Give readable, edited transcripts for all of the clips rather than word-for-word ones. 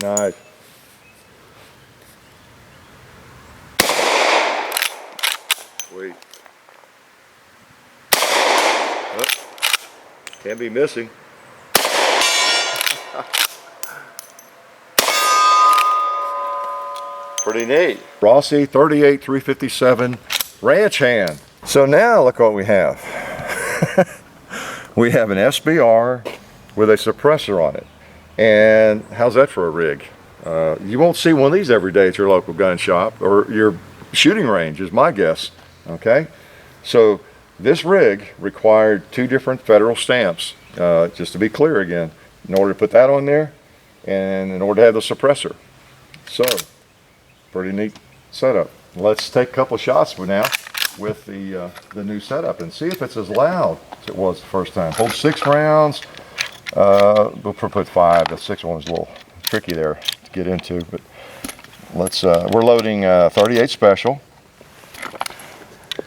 Nice. Sweet. Oh, can't be missing. Pretty neat. Rossi 38 357 ranch hand. So now look what we have. We have an SBR with a suppressor on it. And how's that for a rig? You won't see one of these every day at your local gun shop or your shooting range is my guess. Okay, so this rig required 2 different federal stamps, just to be clear again, in order to put that on there and in order to have the suppressor. So pretty neat setup. Let's take a couple shots for now with the new setup and see if it's as loud as it was the first time. Hold 6 rounds. We'll put 5. The 6th one was a little tricky there to get into, but let's. We're loading 38 special.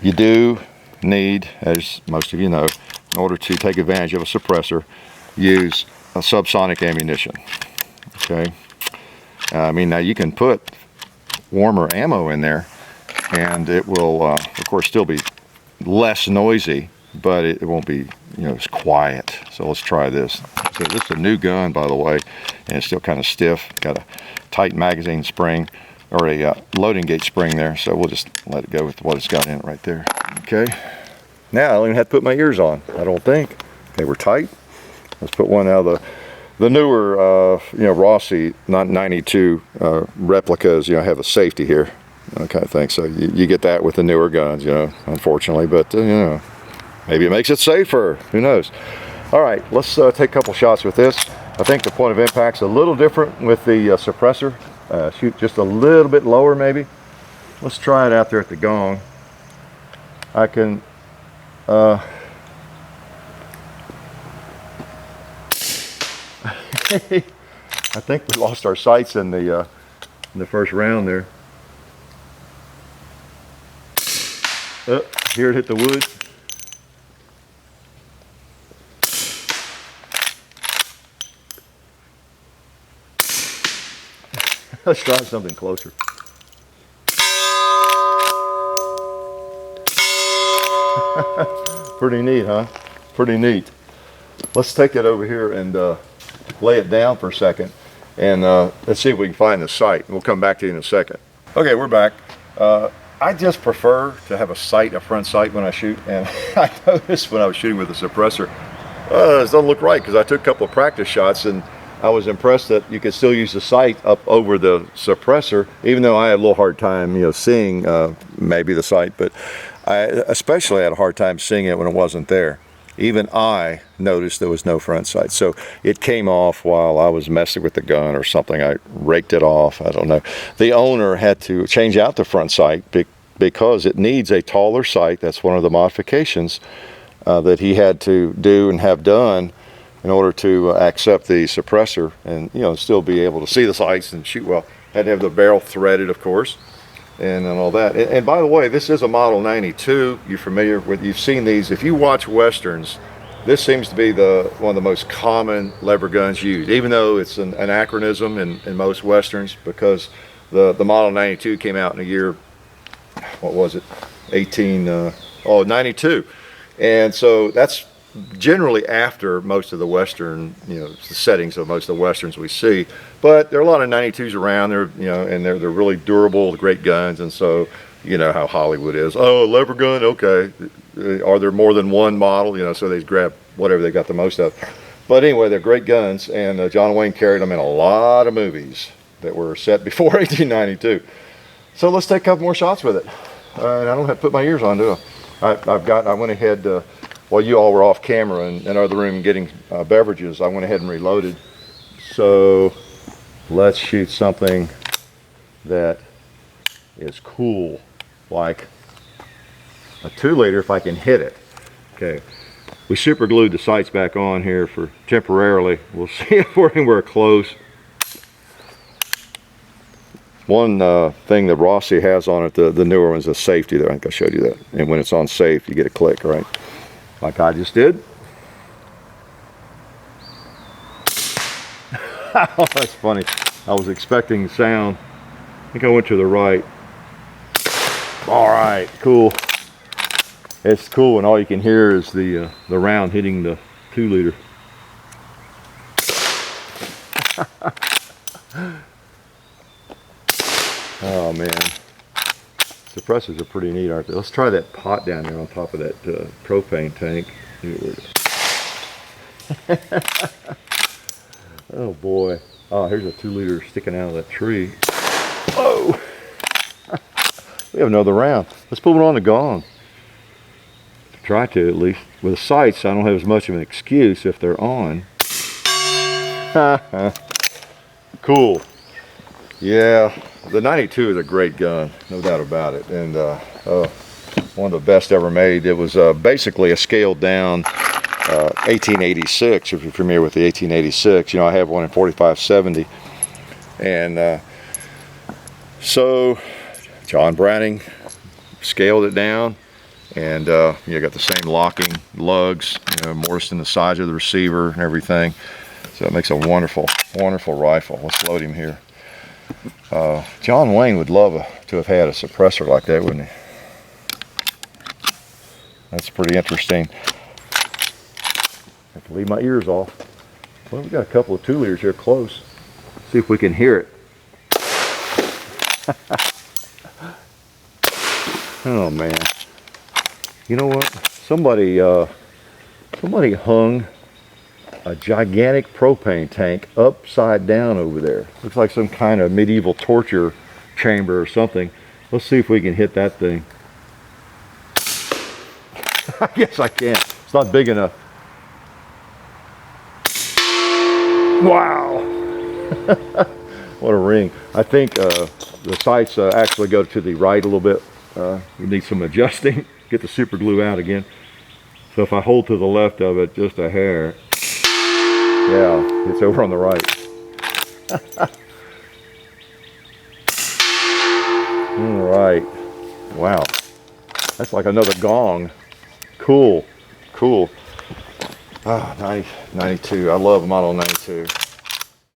You do need, as most of you know, in order to take advantage of a suppressor, use a subsonic ammunition. Okay. I mean, now you can put warmer ammo in there, and it will, of course, still be less noisy, but it won't be, as quiet. So let's try this. So this is a new gun, by the way, and it's still kind of stiff. Got a tight magazine spring, or a loading gate spring there. So we'll just let it go with what it's got in it right there. Okay. Now I don't even have to put my ears on, I don't think. They were tight. Let's put one out of the newer, Rossi, not 92 replicas. Have a safety here. Okay, I think so. You get that with the newer guns, unfortunately, but maybe it makes it safer. Who knows? All right, let's take a couple shots with this. I think the point of impact's a little different with the suppressor. Shoot just a little bit lower, maybe. Let's try it out there at the gong. I can. I think we lost our sights in the first round there. Here it hit the wood. Let's try something closer. Pretty neat, huh? Pretty neat. Let's take it over here and lay it down for a second, and let's see if we can find the sight. We'll come back to you in a second. Okay, we're back. I just prefer to have a front sight when I shoot, and I noticed when I was shooting with the suppressor, it doesn't look right, because I took a couple of practice shots and I was impressed that you could still use the sight up over the suppressor, even though I had a little hard time, seeing maybe the sight, but I especially had a hard time seeing it when it wasn't there. Even I noticed there was no front sight. So it came off while I was messing with the gun or something. I raked it off, I don't know. The owner had to change out the front sight because it needs a taller sight. That's one of the modifications that he had to do and have done in order to accept the suppressor and still be able to see the sights and shoot well. Had to have the barrel threaded, of course, and all that. And by the way, this is a model 92. You're familiar with, you've seen these. If you watch westerns, this seems to be one of the most common lever guns used, even though it's an anachronism in most westerns, because the model 92 came out in the year, what was it, 92. And so that's generally after most of the western, the settings of most of the westerns we see. But there are a lot of 92s around there, and they're really durable, great guns. And so, how Hollywood is. Oh, a lever gun, okay. Are there more than one model? So they grab whatever they got the most of. But anyway, they're great guns, and John Wayne carried them in a lot of movies that were set before 1892. So let's take a couple more shots with it. And I don't have to put my ears on, do I? I went ahead, while you all were off camera in another room getting beverages, I went ahead and reloaded. So let's shoot something that is cool, like a 2-liter if I can hit it. Okay, we super glued the sights back on here for temporarily. We'll see if we're anywhere close. One thing that Rossi has on it, the newer one, is a safety there. I think I showed you that. And when it's on safe, you get a click, right? Like I just did. Oh, that's funny. I was expecting sound. I think I went to the right. All right, cool. It's cool when all you can hear is the round hitting the 2-liter. Oh man, suppressors are pretty neat, aren't they? Let's try that pot down there on top of that propane tank. Oh boy. Oh, here's a 2-liter sticking out of that tree. Oh! We have another round. Let's put it on the gong. Try to, at least. With the sights, I don't have as much of an excuse if they're on. Cool. Yeah, the 92 is a great gun, no doubt about it. And one of the best ever made. It was basically a scaled down 1886, if you're familiar with the 1886. You know, I have one in 4570. And so John Browning scaled it down, and you got the same locking lugs, you know, mortised in the sides of the receiver and everything. So it makes a wonderful, wonderful rifle. Let's load him here. John Wayne would love to have had a suppressor like that, wouldn't he? That's pretty interesting. I have to leave my ears off. Well, we got a couple of 2-liters here close. See if we can hear it. Oh man. You know what? Somebody hung a gigantic propane tank upside down over there. Looks like some kind of medieval torture chamber or something. Let's see if we can hit that thing. I guess I can't. It's not big enough. Wow. What a ring. I think the sights actually go to the right a little bit. We need some adjusting. Get the super glue out again. So if I hold to the left of it just a hair, yeah, it's over on the right. All right. Wow. That's like another gong. Cool. Cool. Ah, 92. I love Model 92.